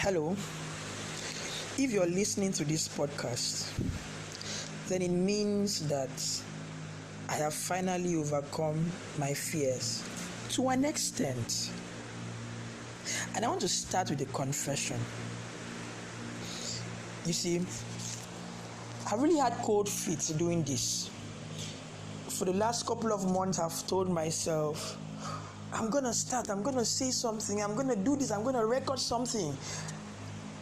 Hello. If you're listening to this podcast, then it means that I have finally overcome my fears to an extent. And I want to start with a confession. You see, I really had cold feet doing this. For the last couple of months, I've told myself, I'm going to start, I'm going to say something, I'm going to do this, I'm going to record something.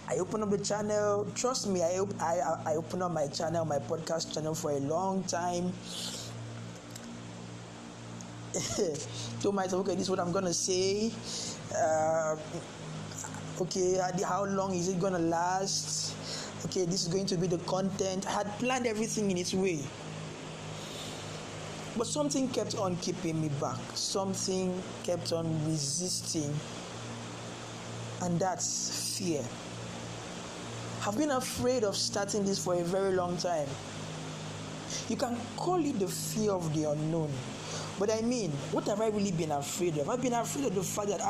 I opened up the channel. Trust me, I opened up my channel, my podcast channel for a long time. Told myself, okay, this is what I'm going to say. Okay, how long is it going to last? Okay, this is going to be the content. I had planned everything in its way. But something kept on keeping me back. Something kept on resisting. And that's fear. I've been afraid of starting this for a very long time. You can call it the fear of the unknown. But I mean, what have I really been afraid of? I've been afraid of the fact that,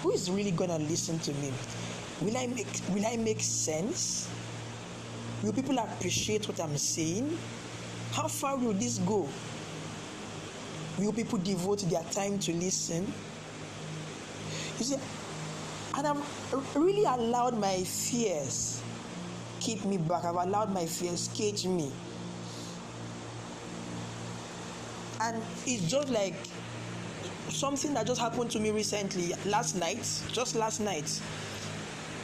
who is really going to listen to me? Will I make sense? Will people appreciate what I'm saying? How far will this go? Will people devote their time to listen? You see, and I've really allowed my fears keep me back. I've allowed my fears cage me. And it's just like something that just happened to me recently, just last night.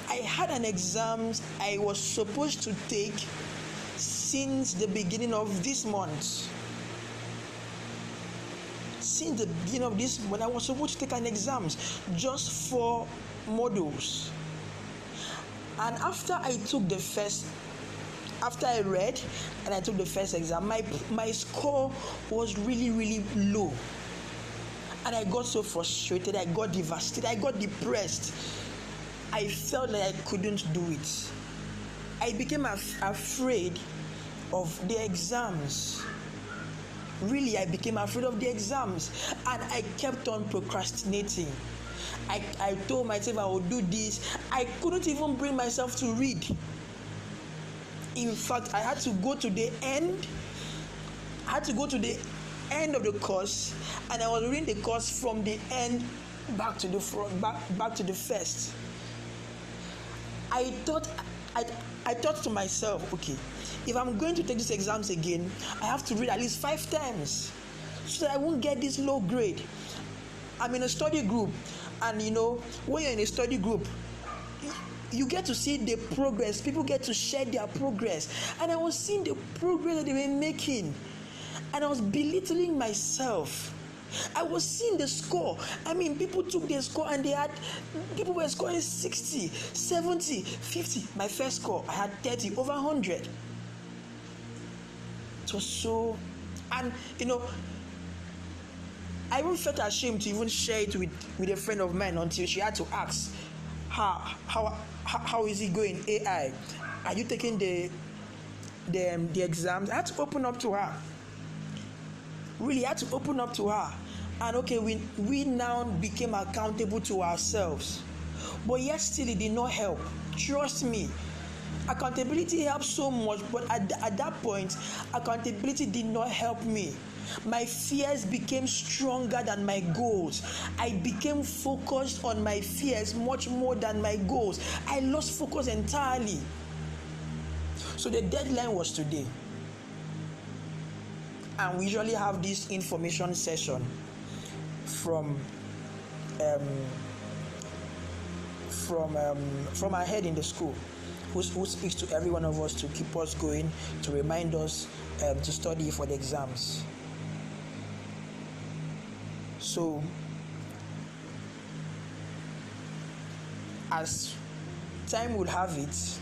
I had an exam I was supposed to take since the beginning of this month. Since the beginning of this, when I was supposed to take an exam, just 4 modules. And after I read and I took the first exam, my score was really low. And I got so frustrated, I got devastated, I got depressed. I felt like I couldn't do it. I became afraid of the exams. Really, I became afraid of the exams, and I kept on procrastinating. I told myself I would do this. I couldn't even bring myself to read. In fact, I had to go to the end. I had to go to the end of the course, and I was reading the course from the end back to the front, back to the first. I thought to myself, okay, if I'm going to take these exams again, I have to read at least 5 times so that I won't get this low grade. I'm in a study group, and when you're in a study group, you get to see the progress. People get to share their progress, and I was seeing the progress that they were making, and I was belittling myself. I was seeing the score. I mean, people took their score and people were scoring 60, 70, 50. My first score, I had 30, over 100. It was so, and I even felt ashamed to even share it with a friend of mine until she had to ask, how is it going, AI? Are you taking the exams? I had to open up to her. Really, I had to open up to her. And okay, we now became accountable to ourselves. But yet still it did not help. Trust me. Accountability helps so much, but at that point, accountability did not help me. My fears became stronger than my goals. I became focused on my fears much more than my goals. I lost focus entirely. So the deadline was today. And we usually have this information session from our head in the school, who speaks to every one of us to keep us going, to remind us to study for the exams. So, as time would have it,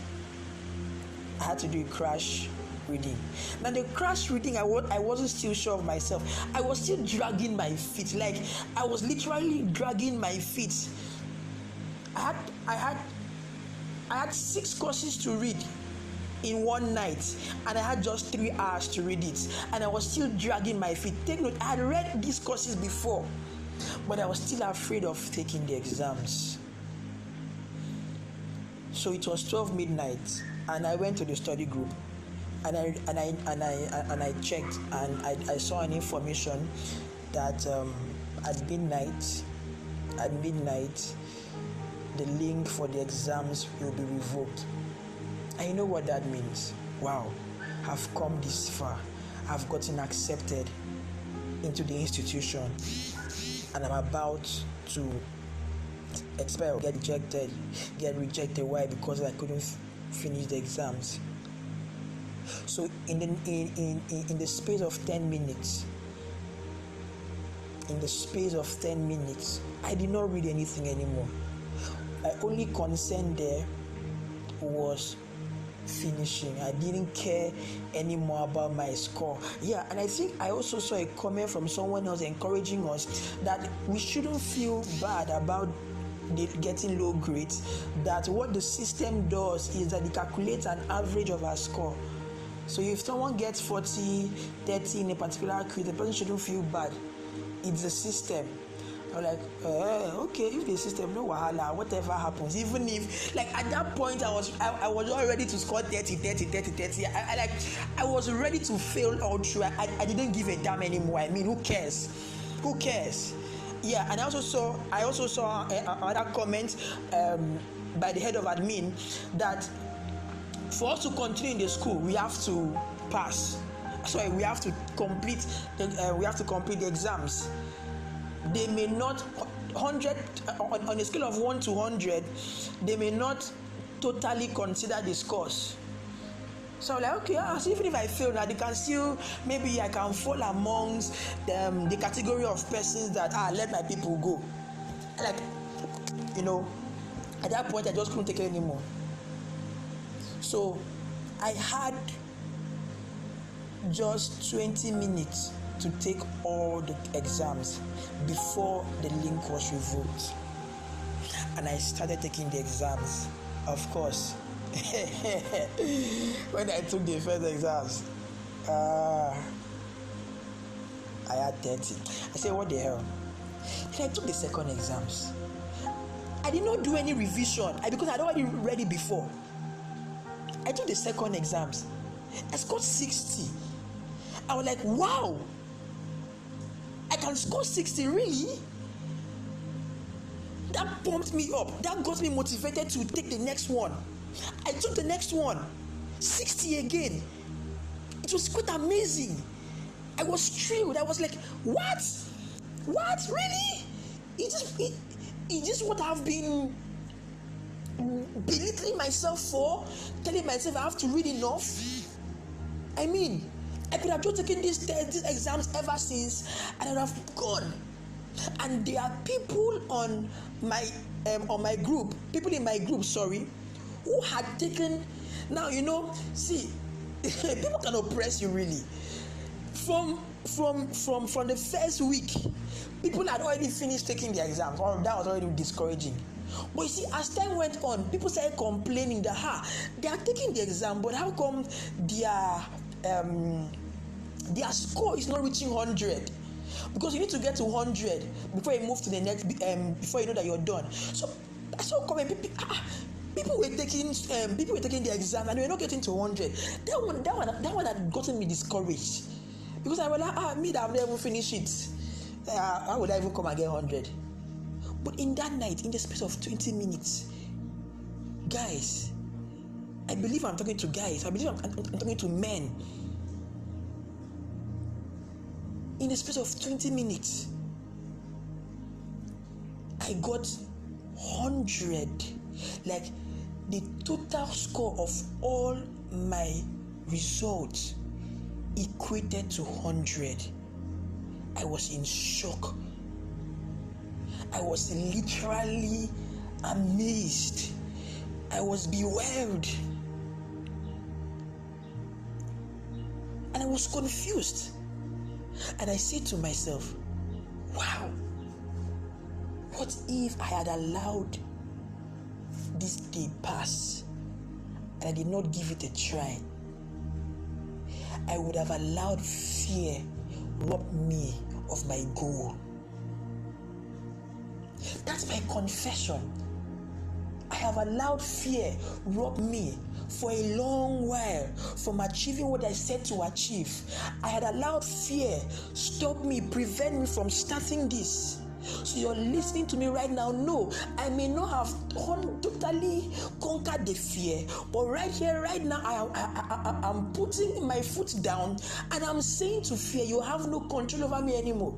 I had to do a crash reading. Now the crash reading, I wasn't still sure of myself. I was still dragging my feet. Like, I was literally dragging my feet. I had 6 courses to read in one night, and I had just 3 hours to read it, and I was still dragging my feet. Take note, I had read these courses before, but I was still afraid of taking the exams. So it was 12 midnight, and I went to the study group, and I checked, and I saw an information that at midnight, the link for the exams will be revoked. And you know what that means? Wow, I've come this far. I've gotten accepted into the institution, and I'm about to expel, get rejected. Why? Because I couldn't finish the exams. So in the space of 10 minutes, I did not read anything anymore. My only concern there was finishing. I didn't care anymore about my score. Yeah, and I think I also saw a comment from someone else encouraging us that we shouldn't feel bad about getting low grades, that what the system does is that it calculates an average of our score. So if someone gets 40, 30 in a particular quiz, the person shouldn't feel bad. It's the system. I'm like, okay, if the system, no wahala, whatever happens. Even if, like, at that point, I was all ready to score 30. I was ready to fail all through. I didn't give a damn anymore. I mean, who cares? Yeah, and I also saw another comment by the head of admin that for us to continue in the school, we have to pass. Sorry, we have to complete the exams. They may not 100 on a scale of 1 to 100. They may not totally consider the scores. So I'm like, okay, so even if I fail now, they can still, maybe I can fall amongst the category of persons that let my people go. Like, at that point I just couldn't take it anymore. So I had just 20 minutes to take all the exams before the link was revoked, and I started taking the exams. Of course, when I took the first exams, I had 30. I said, what the hell? Then I took the second exams. I did not do any revision because I'd already read it before. I took the second exams. I scored 60. I was like, wow, I can score 60, really? That pumped me up. That got me motivated to take the next one. I took the next one, 60 again. It was quite amazing. I was thrilled. I was like, what? Really? Is this what I've been belittling myself for? Telling myself I have to read enough? I mean, I could have just taken these exams ever since, and I would have gone. And there are people on my group, people in my group, who had taken. Now see, people can oppress you really. From the first week, people had already finished taking the exams, or that was already discouraging. But you see, as time went on, people started complaining that they are taking the exam, but how come their score is not reaching 100? Because you need to get to 100 before you move to the next, before you know that you're done. So I saw comment, people were taking the exam and they were not getting to 100. That one had gotten me discouraged, because I was like, me that I've never finished it, how would I even come and get 100? But in that night, in the space of 20 minutes, guys, I believe I'm talking to guys. I believe I'm talking to men. In the space of 20 minutes, I got 100. Like, the total score of all my results equated to 100. I was in shock. I was literally amazed. I was bewildered. And I was confused. And I said to myself, wow, what if I had allowed this day pass and I did not give it a try? I would have allowed fear rob me of my goal. That's my confession. I have allowed fear rob me for a long while from achieving what I said to achieve. I had allowed fear stop me, prevent me from starting this. So you're listening to me right now. No, I may not have totally conquered the fear, but right here, right now, I'm putting my foot down and I'm saying to fear, you have no control over me anymore.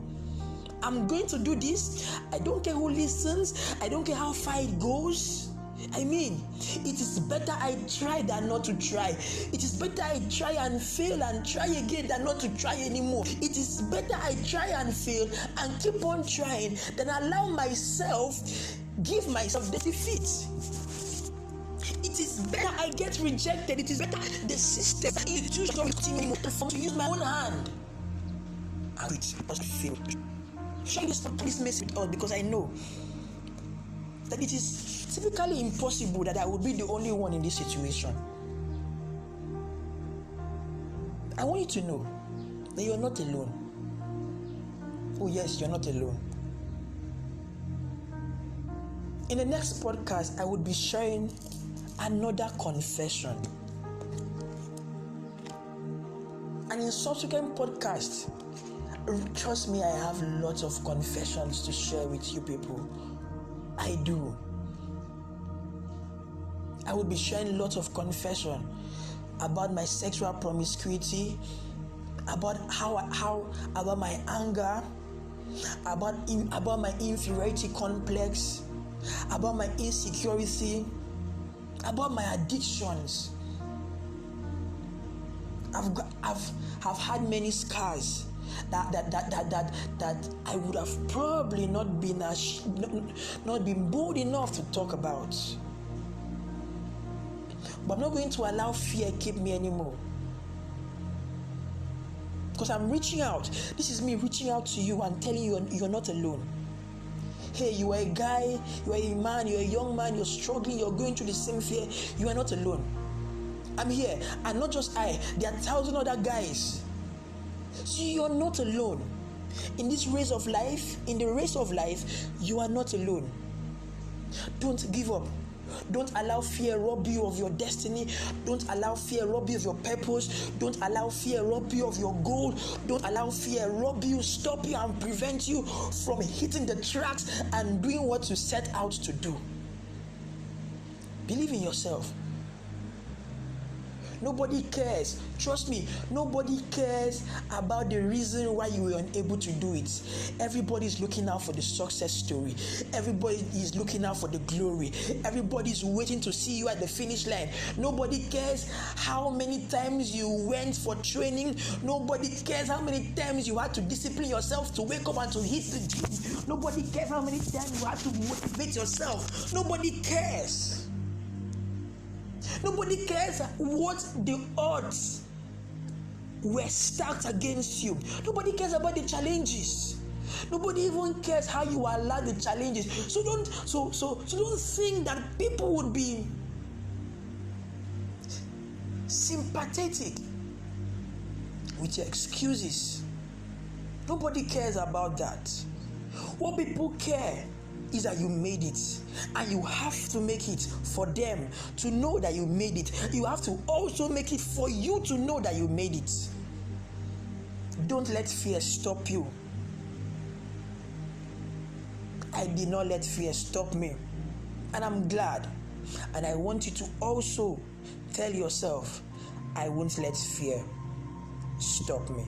I'm going to do this. I don't care who listens. I don't care how far it goes. I mean, it is better I try than not to try. It is better I try and fail and try again than not to try anymore. It is better I try and fail and keep on trying than allow myself, give myself the defeat. It is better I get rejected. It is better the system institution to use my own hand. And it must fail. Share this message with us because I know that it is typically impossible that I would be the only one in this situation. I want you to know that you're not alone. Oh yes, you're not alone. In the next podcast, I would be sharing another confession. And in subsequent podcasts, trust me, I have lots of confessions to share with you people. I do. I will be sharing lots of confession about my sexual promiscuity, about about my anger, about my inferiority complex, about my insecurity, about my addictions. I've had many scars that I would have probably not been bold enough to talk about. But I'm not going to allow fear keep me anymore. Because I'm reaching out. This is me reaching out to you and telling you you're not alone. Hey, you are a guy, you are a man, you're a young man, you're struggling, you're going through the same fear. You are not alone. I'm here. And not just I, there are 1,000 other guys. So you're not alone. In this race of life, you are not alone. Don't give up. Don't allow fear rob you of your destiny. Don't allow fear rob you of your purpose. Don't allow fear rob you of your goal. Don't allow fear rob you, stop you, and prevent you from hitting the tracks and doing what you set out to do. Believe in yourself. Nobody cares. Trust me, nobody cares about the reason why you were unable to do it. Everybody is looking out for the success story. Everybody is looking out for the glory. Everybody is waiting to see you at the finish line. Nobody cares how many times you went for training. Nobody cares how many times you had to discipline yourself to wake up and to hit the gym. Nobody cares how many times you had to motivate yourself. Nobody cares. Nobody cares what the odds were stacked against you. Nobody cares about the challenges. Nobody even cares how you allow the challenges. So don't think that people would be sympathetic with your excuses. Nobody cares about that. What people care is that you made it, and you have to make it for them to know that you made it. You have to also make it for you to know that you made it. Don't let fear stop you. I did not let fear stop me, and I'm glad. And I want you to also tell yourself, I won't let fear stop me.